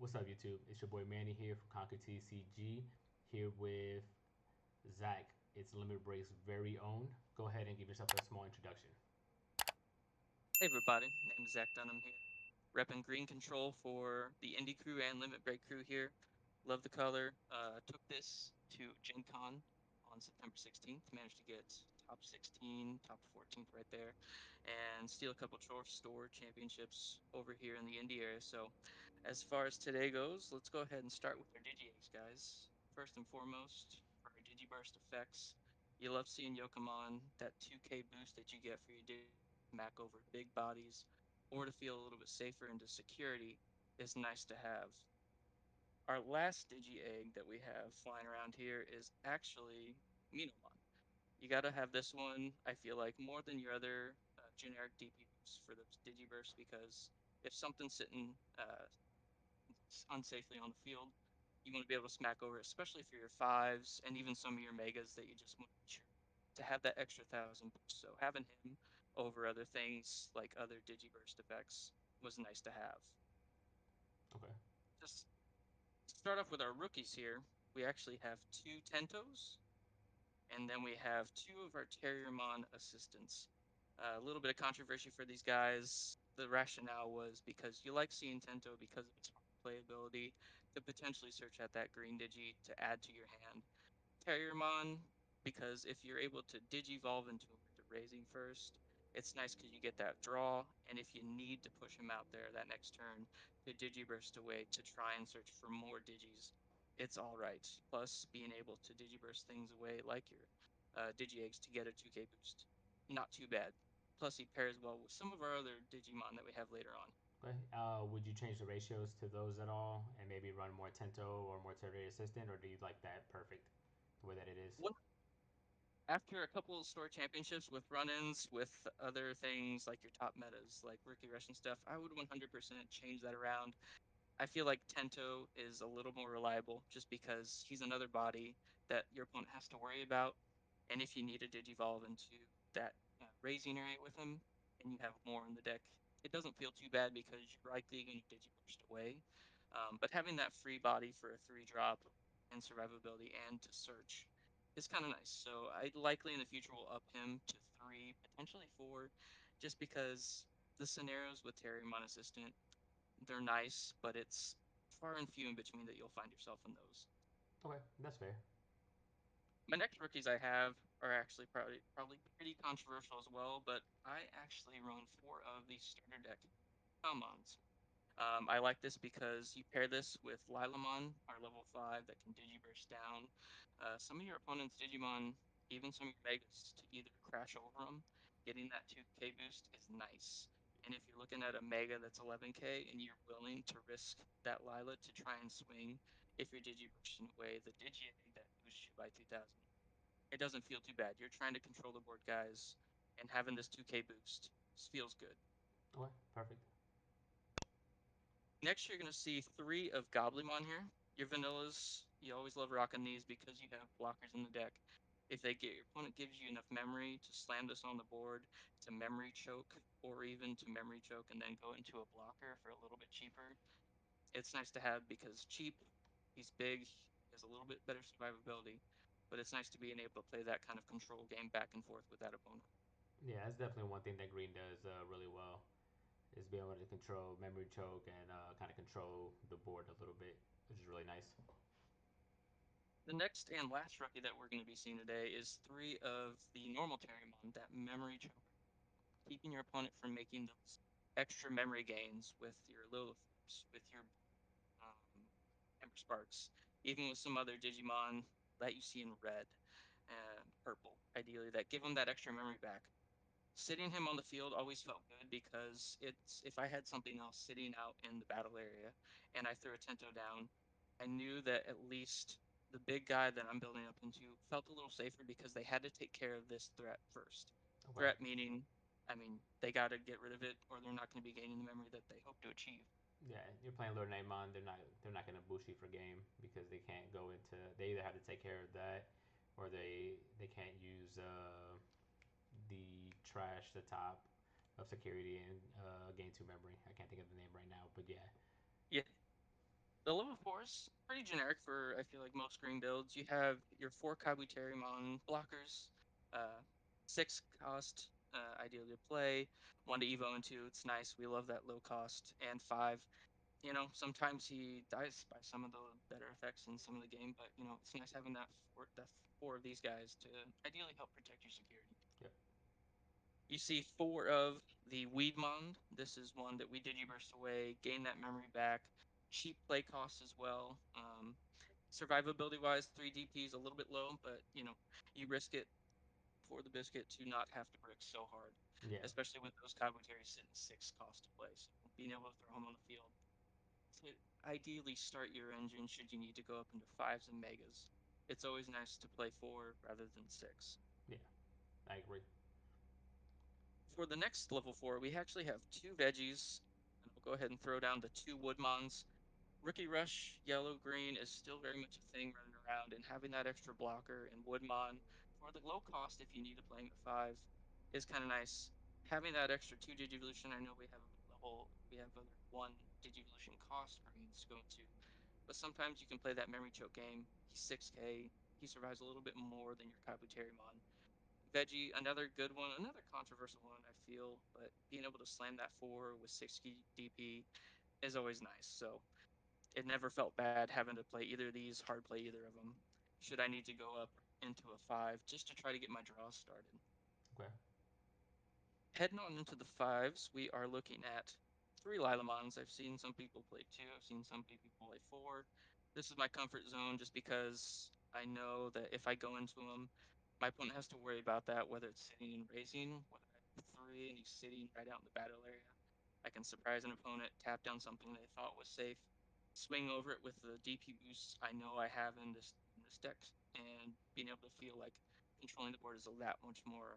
What's up, YouTube? It's your boy Manny here from Conquer TCG, here with Zach. It's Limit Break's very own. Go ahead and give yourself a small introduction. Hey everybody, name is Zach Dunham here. Repping green control for the Indie crew and Limit Break crew here. Love the color. Took this to Gen Con on September 16th. Managed to get top 16, top 14th right there, and steal a couple store championships over here in the Indie area. So, as far as today goes, let's go ahead and start with our Digi Eggs, guys. First and foremost, for our Digiburst effects, you love seeing Yokomon, that 2K boost that you get for your smack over big bodies, or to feel a little bit safer into security is nice to have. Our last Digi Egg that we have flying around here is actually Minomon. You got to have this one, I feel like, more than your other generic DP boosts for those Digibursts, because if something's sitting unsafely on the field, you want to be able to smack over, especially for your fives and even some of your megas that you just want to be sure to have that extra 1,000 boost. So having him over other things like other Digiburst effects was nice to have. Okay. Just to start off with our rookies here, we actually have two Tentos, and then we have two of our Terriermon assistants. A little bit of controversy for these guys. The rationale was because you like seeing Tento because of its playability to potentially search out that green digi to add to your hand. Terriermon, because if you're able to digivolve into him with the raising first, it's nice because you get that draw, and if you need to push him out there that next turn to digiburst away to try and search for more digis, it's all right. Plus, being able to digiburst things away like your digi eggs to get a 2k boost, not too bad. Plus, he pairs well with some of our other Digimon that we have later on. Okay. Would you change the ratios to those at all, and maybe run more Tento or more Terraria Assistant, or do you like that perfect the way that it is? One After a couple of store championships with run-ins with other things like your top metas like rookie rush and stuff, I would 100% change that around. I feel like Tento is a little more reliable just because he's another body that your opponent has to worry about. And if you need to digivolve into that raising area with him and you have more in the deck, it doesn't feel too bad because you're likely going to digiburst away. But having that free body for a 3 drop and survivability and to search is kind of nice. So I likely in the future will up him to 3, potentially 4, just because the scenarios with Terry Assistant, they're nice, but it's far and few in between that you'll find yourself in those. Okay, that's fair. My next rookies I have are actually probably pretty controversial as well, but I actually run 4 of the starter deck Palmons. I like this because you pair this with Lilamon, our level 5 that can Digiburst down. Some of your opponent's Digimon, even some of your Megas, to either crash over them, getting that 2k boost is nice. And if you're looking at a Mega that's 11k and you're willing to risk that Lila to try and swing, if you're Digibursting away the Digi Egg that boosts you by 2,000, it doesn't feel too bad. You're trying to control the board, guys, and having this 2k boost feels good. Okay, perfect. Next, you're going to see 3 of Goblimon here. Your vanillas, you always love rocking these because you have blockers in the deck. If your opponent gives you enough memory to slam this on the board, to memory choke, or even to memory choke and then go into a blocker for a little bit cheaper, it's nice to have because cheap, he's big, he has a little bit better survivability, but it's nice to be able to play that kind of control game back and forth with that opponent. Yeah, that's definitely one thing that Green does really well is be able to control memory choke and kind of control the board a little bit, which is really nice. The next and last rookie that we're going to be seeing today is 3 of the normal Terriermon, that memory choke, keeping your opponent from making those extra memory gains with your Lillipups, with your Ember Sparks, even with some other Digimon that you see in red and purple, ideally, that give them that extra memory back. Sitting him on the field always felt good because it's if I had something else sitting out in the battle area and I threw a Tento down, I knew that at least the big guy that I'm building up into felt a little safer because they had to take care of this threat first. Okay. Threat meaning, I mean, they got to get rid of it or they're not going to be gaining the memory that they hope to achieve. Yeah, you're playing Lord Naimon. They're not gonna boost you for game because they can't go into. They either have to take care of that, or they can't use the trash the top of security and gain 2 memory. I can't think of the name right now, but yeah. Yeah, The level four is pretty generic for I feel like most green builds. You have your four Kabuterimon blockers, uh, six cost, ideally to play, one to Evo into. It's nice. We love that low cost. And five, sometimes he dies by some of the better effects in some of the game, but it's nice having that four of these guys to ideally help protect your security. Yep. You see four of the Weedmond. This is one that we Digiburst away, gain that memory back. Cheap play cost as well. Survivability wise, 3 DP is a little bit low, but you risk it for the biscuit to not have to brick so hard, Yeah. especially with those Kabuteris sitting 6 cost to play. So being able to throw them on the field to ideally start your engine should you need to go up into fives and megas. It's always nice to play four rather than six. Yeah. I agree. For the next level four, we actually have two veggies, and I'll go ahead and throw down the two Woodmons. Rookie Rush Yellow Green is still very much a thing running around, and having that extra blocker and Woodmon for the low cost if you need to play him at five is kind of nice. Having that extra two Digivolution, I know we have other one Digivolution cost greens to go into, but sometimes you can play that memory choke game. He's 6k, he survives a little bit more than your Kabuterimon. Veggie, another good one, another controversial one, I feel, but being able to slam that four with 60 DP is always nice. So it never felt bad having to play either of these, hard play either of them. Should I need to go up into a five just to try to get my draws started? Okay. Heading on into the fives, we are looking at three Lilamons. I've seen some people play two, I've seen some people play four. This is my comfort zone just because I know that if I go into them, my opponent has to worry about that, whether it's sitting and raising, whether I have three and he's sitting right out in the battle area. I can surprise an opponent, tap down something they thought was safe, swing over it with the DP boosts I know I have in this deck, and being able to feel like controlling the board is that much more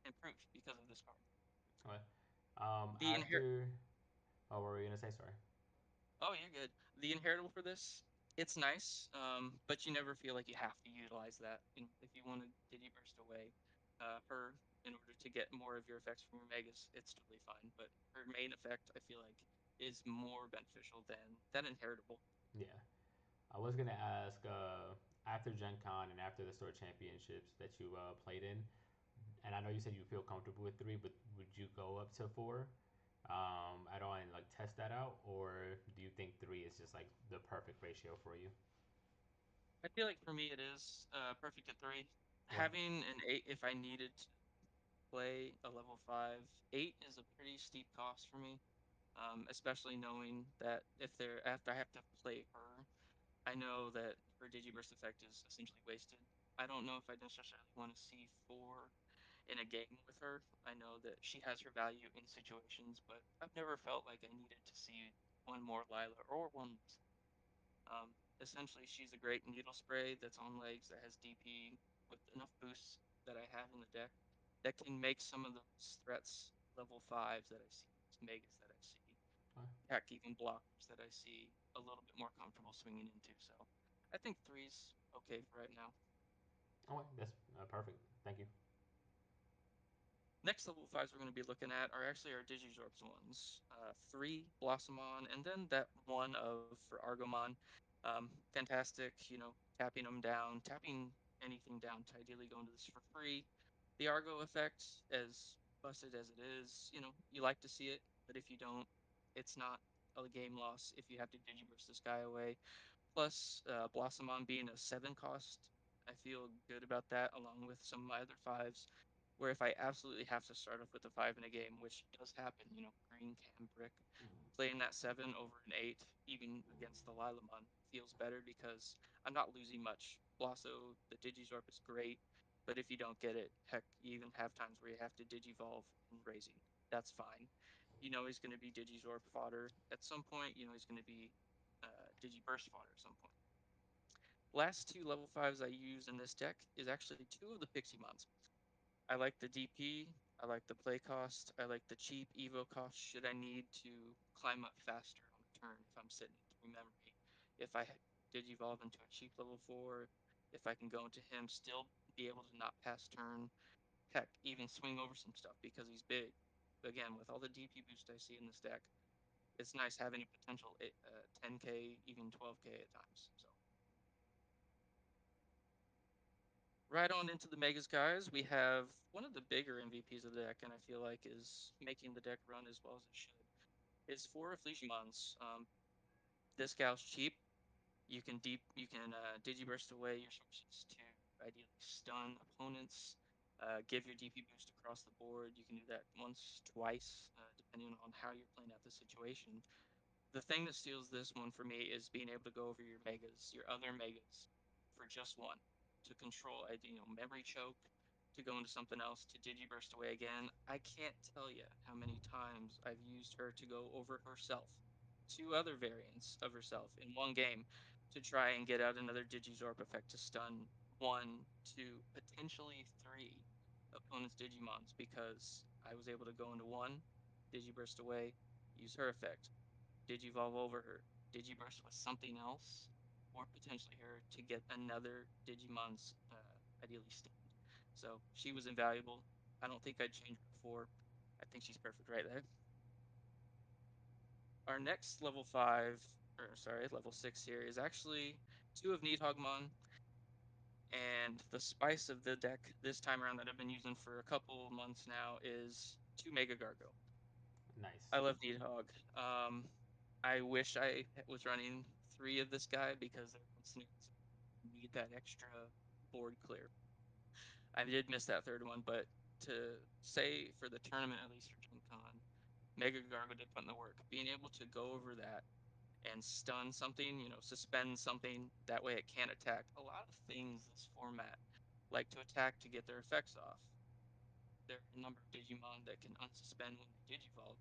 improved because of this card. Okay. The inherit. After. Oh, what were you gonna say? Sorry. Oh, you're good. The inheritable for this, it's nice, but you never feel like you have to utilize that. If you want to Diddy burst away, her in order to get more of your effects from your megas, it's totally fine. But her main effect, I feel like, is more beneficial than that inheritable. Yeah. I was gonna ask. After Gen Con and after the store championships that you played in, and I know you said you feel comfortable with three, but would you go up to four? At all and like test that out, or do you think three is just like the perfect ratio for you? I feel like for me, it is perfect at three. Okay. Having an eight, if I needed to play a level five, eight is a pretty steep cost for me. Especially knowing that if they're after I have to play her, I know that her Digiburst effect is essentially wasted. I don't know if I necessarily want to see four in a game with her. I know that she has her value in situations, but I've never felt like I needed to see one more Lila or one. Essentially, she's a great needle spray that's on legs that has DP with enough boosts that I have in the deck that can make some of those threats level fives that I see, megas that I see, Okay. heck, even blockers that I see a little bit more comfortable swinging into. So I think three's okay for right now. Okay. That's perfect. Thank you. Next level fives we're going to be looking at are actually our Digizorps ones. Three Blossomon, and then that one of for Argomon. Fantastic, tapping them down, tapping anything down to ideally go into this for free. The Argo effect, as busted as it is, you like to see it, but if you don't, it's not a game loss if you have to Digiburst this guy away. Plus, Blossomon being a 7 cost, I feel good about that, along with some of my other fives. Where if I absolutely have to start off with a five in a game, which does happen, green can brick, playing that seven over an eight, even against the Lilamon, feels better because I'm not losing much. Blosso, the Digizorp is great, but if you don't get it, heck, you even have times where you have to Digivolve in Raising. That's fine. He's going to be Digizorp fodder at some point. He's going to be Digiburst fodder at some point. Last two level fives I use in this deck is actually two of the Pixie Mons. I like the DP, I like the play cost, I like the cheap Evo cost should I need to climb up faster on a turn if I'm sitting in three memory. If I did evolve into a cheap level four, if I can go into him, still be able to not pass turn, heck, even swing over some stuff because he's big. Again, with all the DP boost I see in this deck, it's nice having a potential 10k, even 12k at times. So right on into the megas, guys. We have one of the bigger MVPs of the deck, and I feel like is making the deck run as well as it should. Is four Affligimons. This gal's cheap. You can digiburst away your sources to ideally stun opponents. Give your DP boost across the board. You can do that once, twice, depending on how you're playing out the situation. The thing that steals this one for me is being able to go over your megas, your other megas, for just one to control a memory choke, to go into something else, to digiburst away again. I can't tell you how many times I've used her to go over herself, two other variants of herself in one game, to try and get out another Digizorp effect to stun one, two, potentially three opponent's Digimons because I was able to go into one, Digiburst away, use her effect, Digivolve over her, Digiburst with something else, or potentially her to get another Digimon's ideally stunned. So she was invaluable. I don't think I'd change her before. I think she's perfect right there. Our next level 6 here is actually two of Nidhoggmon, and the spice of the deck this time around that I've been using for a couple months now is two Mega Gargo. Nice. I love Nidhogg. I wish I was running three of this guy because there are scenarios need that extra board clear. I did miss that third one, but to say for the tournament, at least for Gen Con, Mega Gargo did put in the work. Being able to go over that and stun something, suspend something, that way it can't attack. A lot of things this format like to attack to get their effects off. There are a number of Digimon that can unsuspend when they Digivolve,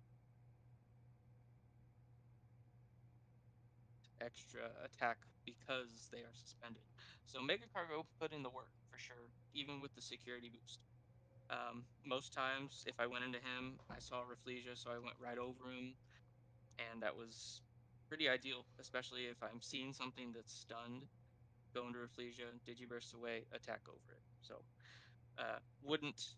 extra attack because they are suspended. So Mega Cargo put in the work for sure, even with the security boost. Most times, if I went into him, I saw Rafflesia, so I went right over him, and that was pretty ideal, especially if I'm seeing something that's stunned, go into Rafflesia, Digiburst away, attack over it. So wouldn't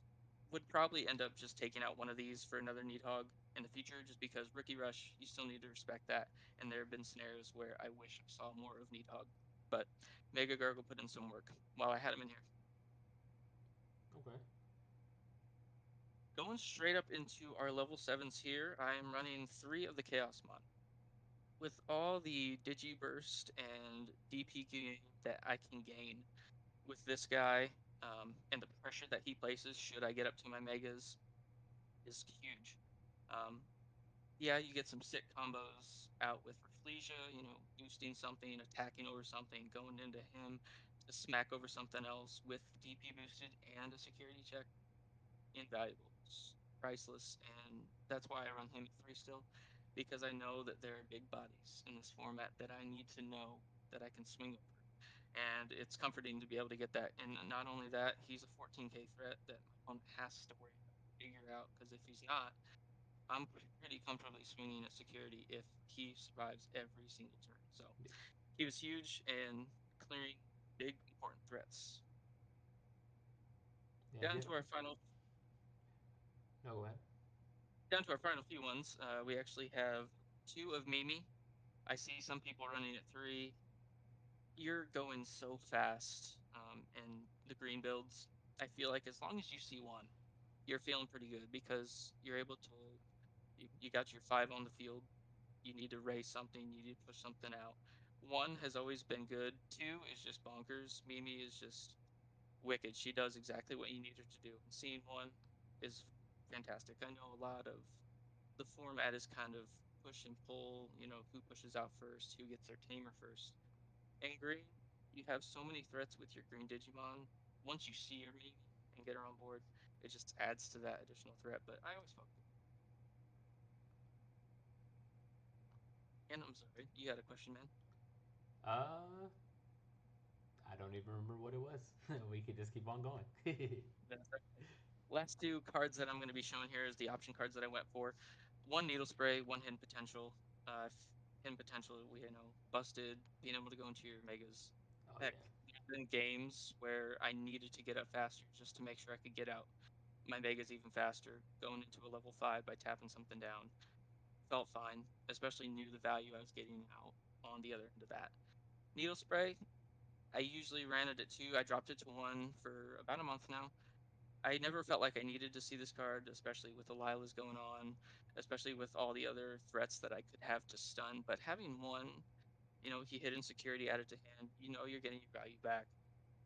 would probably end up just taking out one of these for another Needhog in the future, just because Rookie Rush, you still need to respect that. And there have been scenarios where I wish I saw more of Needhog, but Mega Gargle put in some work while I had him in here. Okay. Going straight up into our level 7s here, I am running three of the Chaos Mon. With all the Digiburst and DP gain that I can gain with this guy, and the pressure that he places should I get up to my Megas, is huge. Um, yeah, you get some sick combos out with Rafflesia, boosting something, attacking over something, going into him to smack over something else with DP boosted and a security check. Invaluable. It's priceless, and that's why I run him at 3 still, because I know that there are big bodies in this format that I need to know that I can swing over. And it's comforting to be able to get that. And not only that, he's a 14k threat that my opponent has to worry about, figure out, because if he's not, I'm pretty comfortably swinging at security if he survives every single turn. So he was huge in clearing big important threats. Yeah. Down to our final No, go ahead. Down to our final few ones. We actually have two of Mimi. I see some people running at three. You're going so fast in the green builds. I feel like as long as you see one, you're feeling pretty good because you're able to. You got your five on the field. You need to raise something. You need to push something out. One has always been good. Two is just bonkers. Mimi is just wicked. She does exactly what you need her to do. And seeing one is fantastic. I know a lot of the format is kind of push and pull, who pushes out first, who gets their tamer first. And green, you have so many threats with your green Digimon. Once you see your Mimi and get her on board, it just adds to that additional threat. But I always felt good. And I'm sorry, you had a question, man. Uh, I don't even remember what it was. We could just keep on going. That's okay. Last two cards that I'm going to be showing here is the option cards that I went for. One Needle Spray, one Hidden Potential. Hidden Potential, busted, being able to go into your Megas. Oh Heck, yeah. there's been games where I needed to get up faster just to make sure I could get out my Megas even faster, going into a level 5 by tapping something down. felt fine, especially knew the value I was getting out on the other end of that. Needle spray, I usually ran it at 2. I dropped it to 1 for about a month now. I never felt like I needed to see this card, especially with the Lilas going on, especially with all the other threats that I could have to stun. But having 1, he hit insecurity added to hand, you're getting your value back.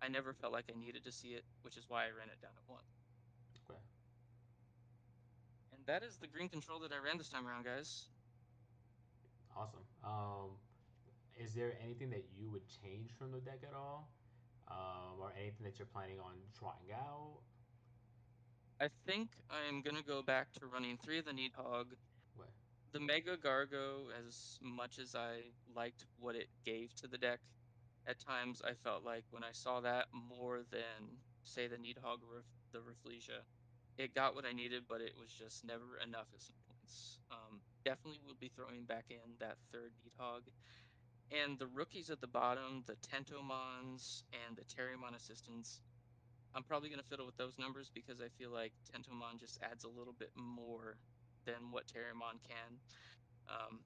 I never felt like I needed to see it, which is why I ran it down at 1. Okay. And that is the green control that I ran this time around, guys. Awesome. Is there anything that you would change from the deck at all, or anything that you're planning on trying out? I think I'm going to go back to running 3 of the Needhog. What? The Mega Gargo, as much as I liked what it gave to the deck, at times I felt like when I saw that more than, say, the Needhog or the Rafflesia, it got what I needed, but it was just never enough at some points. Definitely will be throwing back in that third Needhog. And the rookies at the bottom, the Tentomons and the Terriermon assistants, I'm probably going to fiddle with those numbers because I feel like Tentomon just adds a little bit more than what Terriermon can. Um,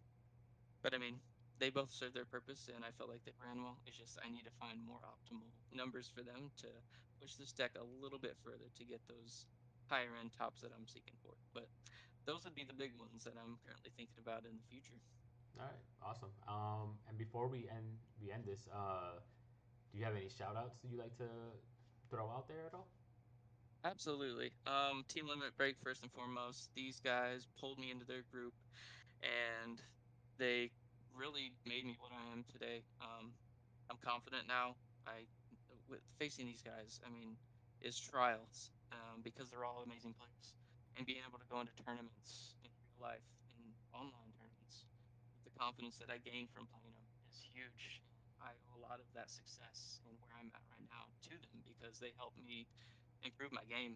but I mean, they both serve their purpose, and I felt like they ran well. It's just I need to find more optimal numbers for them to push this deck a little bit further to get those higher end tops that I'm seeking for. But those would be the big ones that I'm currently thinking about in the future. All right, awesome. And before we end this, do you have any shout outs that you like to throw out there at all? Absolutely. Team Limit Break first and foremost. These guys pulled me into their group and they really made me what I am today. I'm confident now. I with facing these guys, I mean, is trials because they're all amazing players, and being able to go into tournaments in real life, in online tournaments, with the confidence that I gained from playing them is huge. I owe a lot of that success and where I'm at right now to them because they helped me improve my game.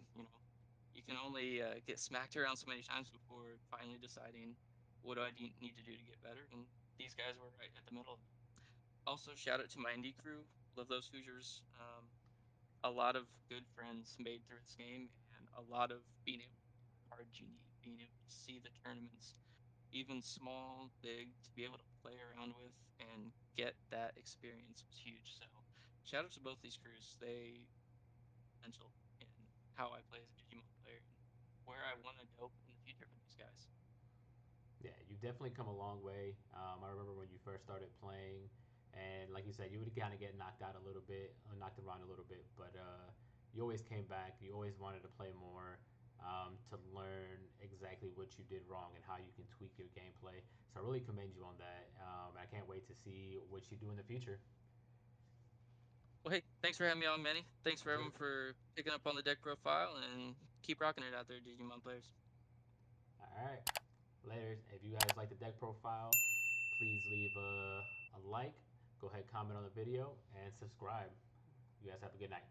You can only get smacked around so many times before finally deciding what do I need to do to get better? And these guys were right at the middle of it. Also, shout out to my indie crew. Love those Hoosiers. A lot of good friends made through this game, and a lot of being able to cards you need, being able to see the tournaments, even small, big, to be able to play around with and get that experience was huge. So, shout out to both these crews. They potential in how I play as a Digimon player and where I want to go in the future for these guys. Yeah, you've definitely come a long way. I remember when you first started playing, and like you said, you would kind of get knocked out a little bit, knocked around a little bit, but you always came back. You always wanted to play more, to learn exactly what you did wrong and how you can tweak your gameplay. So I really commend you on that. I can't wait to see what you do in the future. Well, hey, thanks for having me on, Manny. Thanks for Yes, sir. everyone for picking up on the deck profile and keep rocking it out there, Digimon players. All right. Later. If you guys like the deck profile, please leave a like. Go ahead, comment on the video, and subscribe. You guys have a good night.